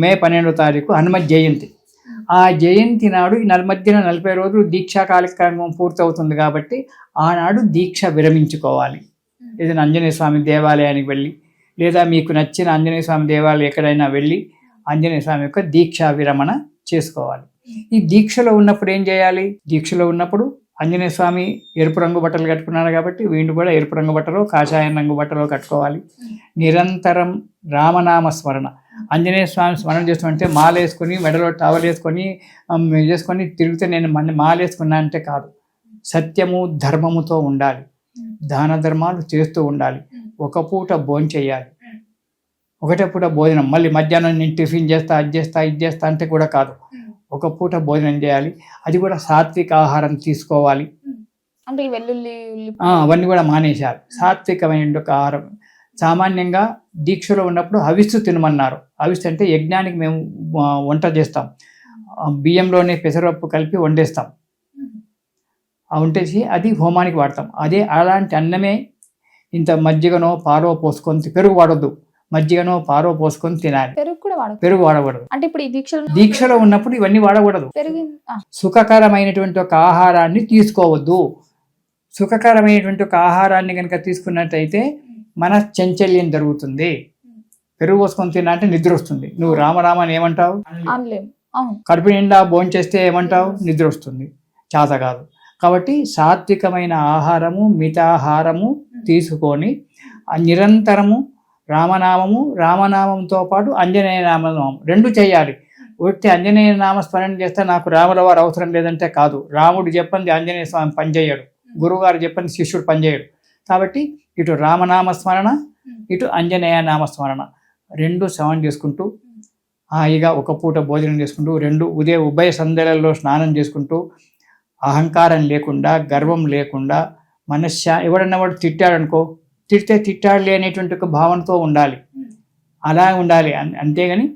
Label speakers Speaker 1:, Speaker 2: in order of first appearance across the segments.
Speaker 1: మే 12వ తారీఖు హనుమత్ జయంతి. ఆ జయంతి నాడు ఈ మధ్యన 40 రోజులు దీక్షా కార్యక్రమం పూర్తవుతుంది కాబట్టి ఆనాడు దీక్ష విరమించుకోవాలి. ఏదైనా ఆంజనేయ స్వామి దేవాలయానికి వెళ్ళి, లేదా మీకు నచ్చిన ఆంజనేయ స్వామి దేవాలయం ఎక్కడైనా వెళ్ళి ఆంజనేయ స్వామి యొక్క దీక్షా విరమణ చేసుకోవాలి. ఈ దీక్షలో ఉన్నప్పుడు ఏం చేయాలి? దీక్షలో ఉన్నప్పుడు ఆంజనేయ స్వామి ఎరుపు రంగు బట్టలు కట్టుకున్నారు కాబట్టి వీళ్ళు కూడా ఎరుపు రంగు బట్టలు, కాషాయం రంగు బట్టలు కట్టుకోవాలి. నిరంతరం రామనామ స్మరణ, ఆంజనేయ స్వామి స్మరణ చేస్తుంటే మాల వేసుకొని, మెడలో టవల్ వేసుకొని తిరిగితే నేను మాల వేసుకున్నా అంటే కాదు. సత్యము ధర్మముతో ఉండాలి, దాన ధర్మాలు చేస్తూ ఉండాలి. ఒక పూట భోజనం చేయాలి, ఒకటే పూట భోజనం. మళ్ళీ మధ్యాహ్నం నేను టిఫిన్ చేస్తా, అది చేస్తా, ఇది చేస్తా అంటే కూడా కాదు. ఒక పూట భోజనం చేయాలి, అది కూడా సాత్విక ఆహారం తీసుకోవాలి.
Speaker 2: అంటే వెల్లుల్లి
Speaker 1: అవన్నీ కూడా మానేశారు. సాత్వికమైన ఆహారం. సామాన్యంగా దీక్షలో ఉన్నప్పుడు హవిస్సు తినమన్నారు. హవిస్సు అంటే యజ్ఞానికి మేము వంట చేస్తాం, బియ్యంలోనే పెసరపప్పు కలిపి వండేస్తాం. వండేసి అది హోమానికి వాడతాం. అదే అలాంటి అన్నమే ఇంత మజ్జిగనో పారో పోసుకొని, పెరుగు వాడొద్దు, మజ్జిగనో పారో పోసుకొని తినాలి. పెరుగు వాడకూడదు.
Speaker 2: అంటే ఇప్పుడు
Speaker 1: దీక్షలో ఉన్నప్పుడు ఇవన్నీ వాడకూడదు. సుఖకరమైనటువంటి ఒక ఆహారాన్ని తీసుకోవద్దు. సుఖకరమైనటువంటి ఒక ఆహారాన్ని కనుక తీసుకున్నట్టయితే మన చంచల్యం జరుగుతుంది. పెరుగు పోసుకొని తిన్నా అంటే నిద్ర వస్తుంది. నువ్వు రామరామ అని ఏమంటావు? కడుపు నిండా భోంచేస్తే ఏమంటావు? నిద్ర వస్తుంది, చేత కాదు. కాబట్టి సాత్వికమైన ఆహారము, మితాహారము తీసుకొని నిరంతరము రామనామము, రామనామంతో పాటు ఆంజనేయ నామనామం రెండు చేయాలి. ఒట్టి ఆంజనేయ నామస్మరణ చేస్తే నాకు రాముల వారు అవసరం లేదంటే కాదు. రాముడు చెప్పండి ఆంజనేయ స్వామి పనిచేయడు, గురువుగారు చెప్పండి శిష్యుడు పనిచేయడు. కాబట్టి ఇటు రామనామస్మరణ, ఇటు ఆంజనేయ నామస్మరణ రెండు శ్రవణం చేసుకుంటూ హాయిగా ఒక పూట భోజనం చేసుకుంటూ, ఉదయం ఉభయ సంధ్యలలో స్నానం చేసుకుంటూ, అహంకారం లేకుండా, గర్వం లేకుండా, ఎవడన్నా వాడు తిట్టాడనుకో, తిడితే తిట్టాడులే అనేటువంటి ఒక భావనతో ఉండాలి. అలా ఉండాలి. అంతేగాని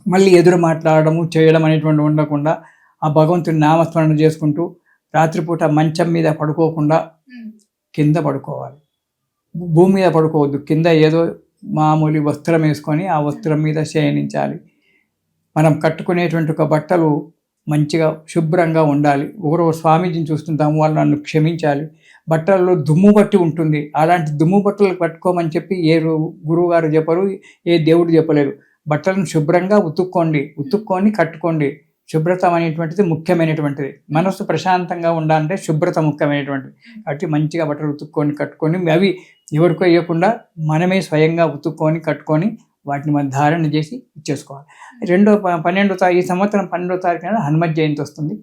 Speaker 1: మళ్ళీ ఎదురు మాట్లాడము చేయడం అనేటువంటి ఉండకుండా ఆ భగవంతుని నామస్మరణ చేసుకుంటూ రాత్రిపూట మంచం మీద పడుకోకుండా కింద పడుకోవాలి. భూమి మీద పడుకోవద్దు, కింద ఏదో మామూలు వస్త్రం వేసుకొని ఆ వస్త్రం మీద శయనించాలి. మనం కట్టుకునేటువంటి ఒక బట్టలు మంచిగా శుభ్రంగా ఉండాలి. ఒకరోజు స్వామీజీని చూస్తుంటాము, వాళ్ళు నన్ను క్షమించాలి, బట్టల్లో దుమ్ము బట్టి ఉంటుంది, అలాంటి దుమ్ము బట్టలు కట్టుకోమని చెప్పి ఏ గురువు గారు చెప్పరు, ఏ దేవుడు చెప్పలేరు. బట్టలను శుభ్రంగా ఉతుక్కొని కట్టుకోండి. శుభ్రత అనేటువంటిది ముఖ్యమైనటువంటిది. మనసు ప్రశాంతంగా ఉండాలంటే శుభ్రత ముఖ్యమైనటువంటిది. కాబట్టి మంచిగా బట్టలు కట్టుకొని అవి ఎవరికో ఇవ్వకుండా మనమే స్వయంగా కట్టుకొని వాటిని మనం ధారణ చేసి ఇచ్చేసుకోవాలి. ఈ సంవత్సరం 12వ తారీఖున హనుమత్ జయంతి వస్తుంది.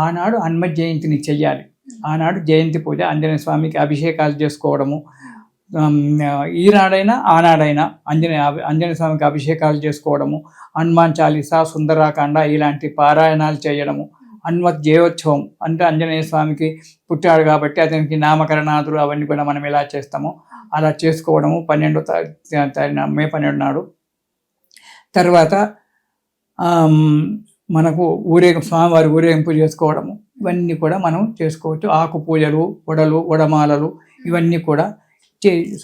Speaker 1: ఆనాడు హనుమత్ జయంతిని చెయ్యాలి. ఆనాడు జయంతి పూజ, ఆంజనేయ స్వామికి అభిషేకాలు చేసుకోవడము, ఈనాడైనా ఆనాడైనా ఆంజనేయ స్వామికి అభిషేకాలు చేసుకోవడము, హనుమాన్ చాలీసా, సుందరాకాండ ఇలాంటి పారాయణాలు చేయడము, హనుమత్ జయోత్సవం అంటే ఆంజనేయ స్వామికి పుట్టాడు కాబట్టి అతనికి నామకరణాదులు అవన్నీ కూడా మనం ఎలా చేస్తామో అలా చేసుకోవడము 12వ తారీఖు మే 12 నాడు. తర్వాత మనకు స్వామివారి ఊరేగింపు చేసుకోవడము ఇవన్నీ కూడా మనం చేసుకోవచ్చు. ఆకు పూజలు, వడమాలలు ఇవన్నీ కూడా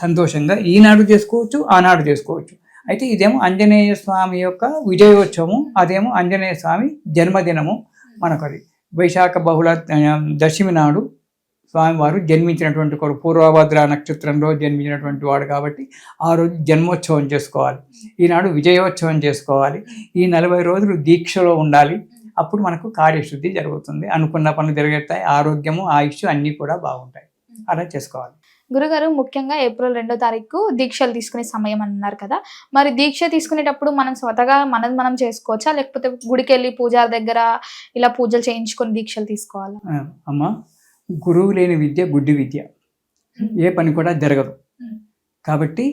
Speaker 1: సంతోషంగా ఈనాడు చేసుకోవచ్చు, ఆనాడు చేసుకోవచ్చు. అయితే ఇదేమో ఆంజనేయ స్వామి యొక్క విజయోత్సవము, అదేమో ఆంజనేయ స్వామి జన్మదినము. మనకది వైశాఖ బహుళ దశమి నాడు స్వామివారు జన్మించినటువంటి వాడు, పూర్వభద్ర నక్షత్రంలో జన్మించినటువంటి వాడు కాబట్టి ఆ రోజు జన్మోత్సవం చేసుకోవాలి. ఈనాడు విజయోత్సవం చేసుకోవాలి. ఈ 40 రోజులు దీక్షలో ఉండాలి. అప్పుడు మనకు కార్యశుద్ధి జరుగుతుంది, అనుకున్న పనులు జరుగుతాయి, ఆరోగ్యము, ఆయుష్ అన్నీ కూడా బాగుంటాయి. అలా చేసుకోవాలి.
Speaker 2: గురుగారు, ముఖ్యంగా ఏప్రిల్ 2వ తారీఖు దీక్షలు తీసుకునే సమయం అన్నారు కదా, మరి దీక్ష తీసుకునేటప్పుడు మనం స్వతగా మనం చేసుకోవచ్చా, లేకపోతే గుడికి వెళ్ళి పూజారి దగ్గర ఇలా పూజలు చేయించుకొని దీక్షలు తీసుకోవాలా?
Speaker 1: అమ్మా, గురువు లేని విద్య గుడ్డి విద్య, ఏ పని కూడా జరగదు. కాబట్టి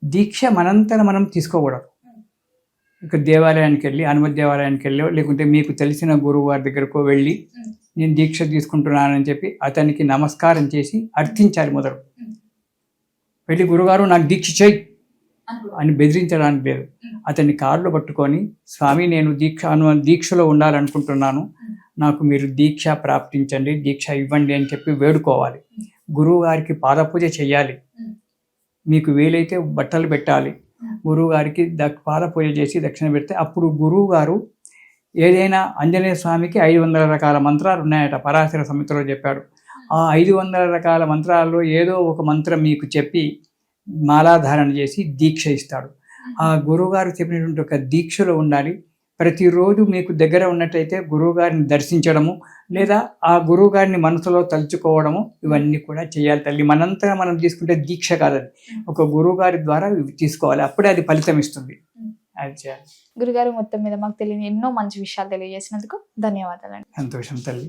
Speaker 1: దీక్ష మనంతట మనం తీసుకోకూడదు. ఇక దేవాలయానికి వెళ్ళి, హనుమత్ దేవాలయానికి వెళ్ళి, లేకుంటే మీకు తెలిసిన గురువు వారి దగ్గరకు వెళ్ళి నేను దీక్ష తీసుకుంటున్నానని చెప్పి అతనికి నమస్కారం చేసి అర్థించాలి. మొదలు వెళ్ళి గురుగారు నాకు దీక్ష చేయి అని బెదిరించడానికి లేదు. అతన్ని కాళ్ళు పట్టుకొని, స్వామి నేను దీక్షలో ఉండాలనుకుంటున్నాను, నాకు మీరు దీక్ష ప్రాప్తించండి, దీక్ష ఇవ్వండి అని చెప్పి వేడుకోవాలి. గురువు గారికి పాదపూజ చెయ్యాలి. మీకు వీలైతే బట్టలు పెట్టాలి, గురువు గారికి పాల పూజ చేసి దక్షిణ పెడితే అప్పుడు గురువు గారు ఏదైనా ఆంజనేయ స్వామికి 500 రకాల మంత్రాలు ఉన్నాయట, పరాశర సంహితలో చెప్పాడు. ఆ 500 రకాల మంత్రాల్లో ఏదో ఒక మంత్రం మీకు చెప్పి మాలాధారణ చేసి దీక్ష ఇస్తాడు. ఆ గురువుగారు చెప్పినటువంటి ఒక దీక్షలో ఉండాలి. ప్రతిరోజు మీకు దగ్గర ఉన్నట్టయితే గురువుగారిని దర్శించడము లేదా ఆ గురువుగారిని మనసులో తలుచుకోవడము ఇవన్నీ కూడా చేయాలి తల్లి. మనంతా మనం తీసుకుంటే దీక్ష కాదది, ఒక గురువుగారి ద్వారా ఇవి తీసుకోవాలి, అప్పుడే అది ఫలితం ఇస్తుంది. అది చేయాలి.
Speaker 2: గురుగారు మొత్తం మీద మాకు తెలియని ఎన్నో మంచి విషయాలు తెలియజేసినందుకు ధన్యవాదాలండి.
Speaker 1: సంతోషం తల్లి.